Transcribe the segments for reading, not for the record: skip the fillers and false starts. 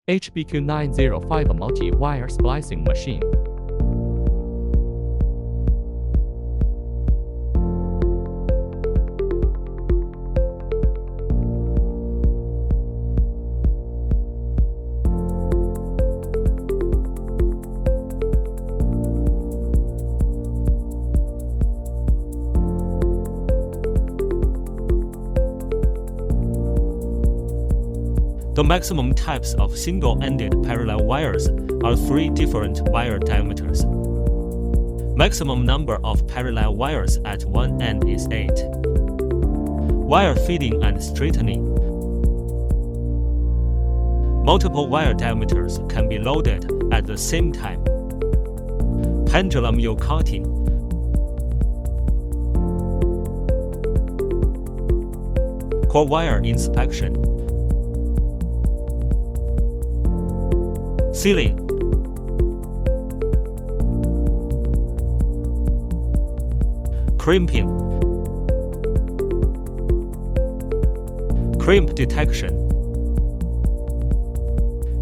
HBQ-905 multi-wire splicing machine. The maximum types of single-ended parallel wires are 3 different wire diameters. Maximum number of parallel wires at one end is 8. Wire feeding and straightening. Multiple wire diameters can be loaded at the same time. Pendulum U-cutting. Core wire inspection. Sealing. Crimping. Crimp detection.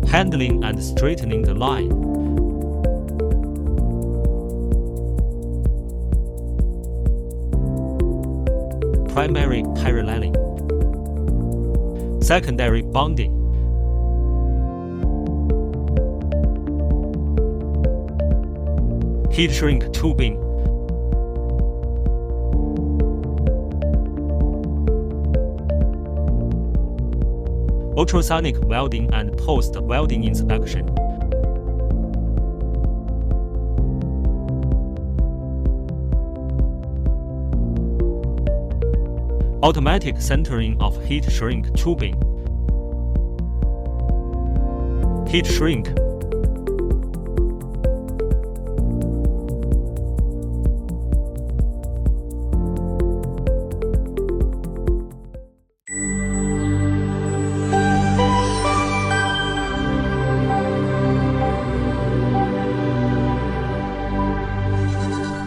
Handling and straightening the line. Primary paralleling. Secondary bonding. Heat shrink tubing. Ultrasonic welding and post-welding inspection. Automatic centering of heat shrink tubing. Heat shrink.